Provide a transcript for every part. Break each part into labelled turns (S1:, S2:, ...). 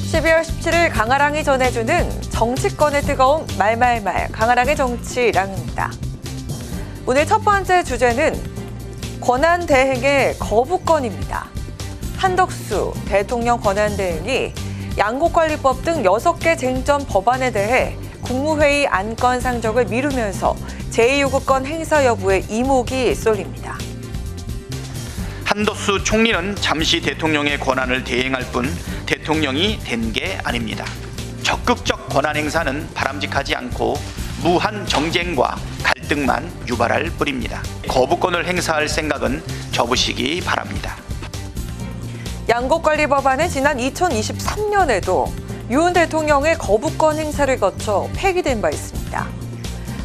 S1: 12월 17일 강아랑이 전해주는 정치권의 뜨거운 말말말 강아랑의 정치랑입니다. 오늘 첫 번째 주제는 권한대행의 거부권입니다. 한덕수 대통령 권한대행이 양곡관리법 등 6개 쟁점 법안에 대해 국무회의 안건 상정을 미루면서 제2요구권 행사 여부에 이목이 쏠립니다.
S2: 한덕수 총리는 잠시 대통령의 권한을 대행할 뿐 대통령이 된 게 아닙니다. 적극적 권한 행사는 바람직하지 않고 무한 정쟁과 갈등만 유발할 뿐입니다. 거부권을 행사할 생각은 접으시기 바랍니다.
S1: 양곡관리법안은 지난 2023년에도 윤 대통령의 거부권 행사를 거쳐 폐기된 바 있습니다.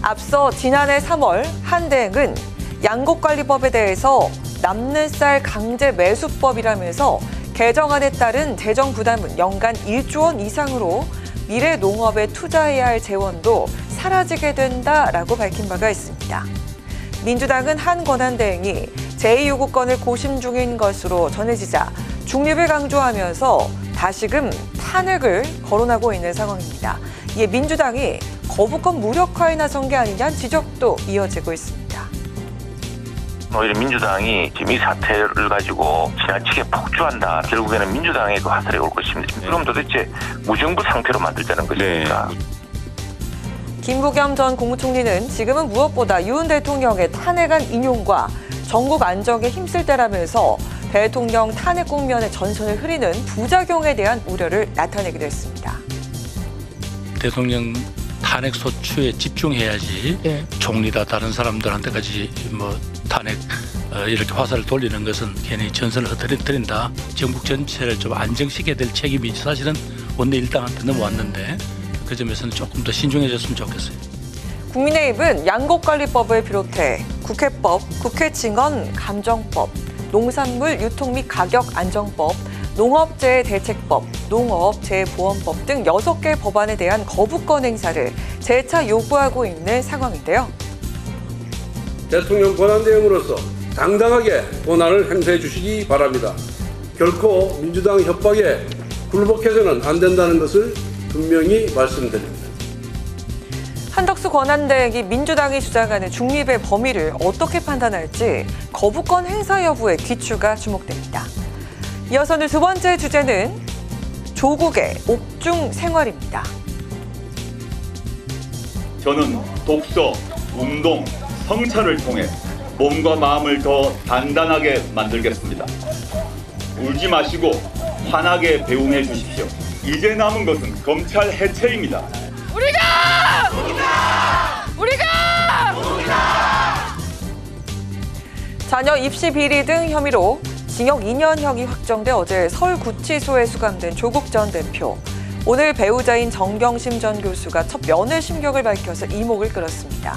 S1: 앞서 지난해 3월 한 대행은 양곡관리법에 대해서 남는 쌀 강제 매수법이라면서 개정안에 따른 재정 부담은 연간 1조 원 이상으로 미래 농업에 투자해야 할 재원도 사라지게 된다라고 밝힌 바가 있습니다. 민주당은 한 권한대행이 제2요구권을 고심 중인 것으로 전해지자 중립을 강조하면서 다시금 탄핵을 거론하고 있는 상황입니다. 이에 민주당이 거부권 무력화에 나선 게 아니냐는 지적도 이어지고 있습니다.
S3: 오히려 민주당이 지금 이 사태를 가지고 지나치게 폭주한다. 결국에는 민주당의 그 화살이 올 것입니다. 그럼 도대체 무정부 상태로 만들자는 것입니까?
S1: 김부겸 전 국무총리는 지금은 무엇보다 윤 대통령의 탄핵안 인용과 전국 안정에 힘쓸 때라면서 대통령 탄핵 국면의 전선을 흐리는 부작용에 대한 우려를 나타내기도 했습니다.
S4: 대통령 탄핵 소추에 집중해야지 총리다 다른 사람들한테까지 탄핵 이렇게 화살을 돌리는 것은 괜히 전선을 흐트린다. 전국 전체를 좀 안정시켜야 될 책임이 사실은 원내 일당한테 넘어왔는데 그 점에서는 조금 더 신중해졌으면 좋겠어요.
S1: 국민의힘은 양곡관리법을 비롯해 국회법, 국회증언 감정법, 농산물 유통 및 가격 안정법, 농업재해 대책법, 농업재해보험법 등 6개 법안에 대한 거부권 행사를 재차 요구하고 있는 상황인데요.
S5: 대통령 권한대행으로서 당당하게 권한을 행사해 주시기 바랍니다. 결코 민주당 협박에 굴복해서는 안 된다는 것을 분명히 말씀드립니다.
S1: 한덕수 권한대행이 민주당이 주장하는 중립의 범위를 어떻게 판단할지 거부권 행사 여부에 귀추가 주목됩니다. 이어서 오늘 두 번째 주제는 조국의 옥중 생활입니다.
S6: 저는 독서, 운동, 성찰을 통해 몸과 마음을 더 단단하게 만들겠습니다. 울지 마시고 환하게 배웅해 주십시오. 이제 남은 것은 검찰 해체입니다.
S1: 자녀 입시 비리 등 혐의로 징역 2년형이 확정돼 어제 서울구치소에 수감된 조국 전 대표. 오늘 배우자인 정경심 전 교수가 첫 면회 심경을 밝혀서 이목을 끌었습니다.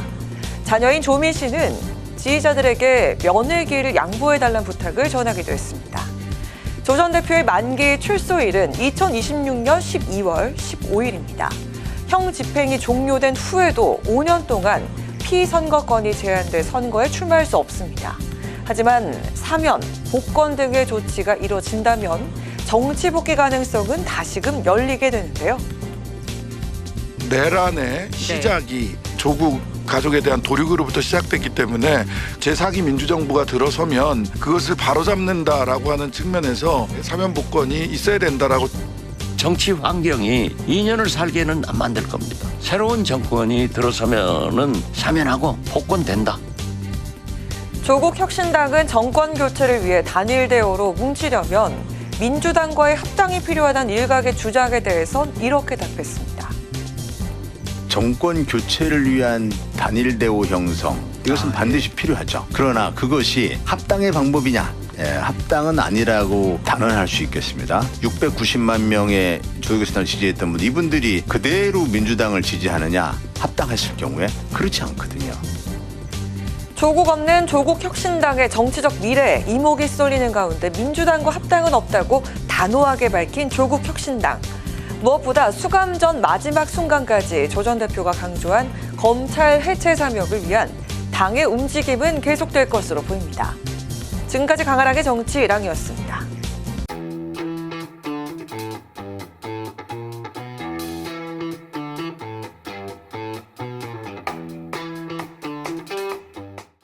S1: 자녀인 조미 씨는 지휘자들에게 면회 기회를 양보해달라는 부탁을 전하기도 했습니다. 조 전 대표의 만기 출소일은 2026년 12월 15일입니다. 형 집행이 종료된 후에도 5년 동안 피선거권이 제한돼 선거에 출마할 수 없습니다. 하지만 사면, 복권 등의 조치가 이뤄진다면 정치 복귀 가능성은 다시금 열리게 되는데요.
S7: 내란의 시작이 조국 가족에 대한 도륙으로부터 시작됐기 때문에 제4기 민주정부가 들어서면 그것을 바로잡는다라고 하는 측면에서 사면 복권이 있어야 된다라고.
S8: 정치 환경이 2년을 살게는 안 만들 겁니다. 새로운 정권이 들어서면은 사면하고 복권된다.
S1: 조국 혁신당은 정권 교체를 위해 단일 대우로 뭉치려면 민주당과의 합당이 필요하다는 일각의 주장에 대해선 이렇게 답했습니다.
S9: 정권 교체를 위한 단일 대우 형성, 이것은 반드시 필요하죠. 그러나 그것이 합당의 방법이냐? 합당은 아니라고 단언할 수 있겠습니다. 690만 명의 조국혁신당을 지지했던 분, 이분들이 그대로 민주당을 지지하느냐? 합당했을 경우에 그렇지 않거든요.
S1: 조국 없는 조국혁신당의 정치적 미래에 이목이 쏠리는 가운데 민주당과 합당은 없다고 단호하게 밝힌 조국혁신당. 무엇보다 수감 전 마지막 순간까지 조 전 대표가 강조한 검찰 해체 사명을 위한 당의 움직임은 계속될 것으로 보입니다. 지금까지 강아랑의 정치랑이었습니다.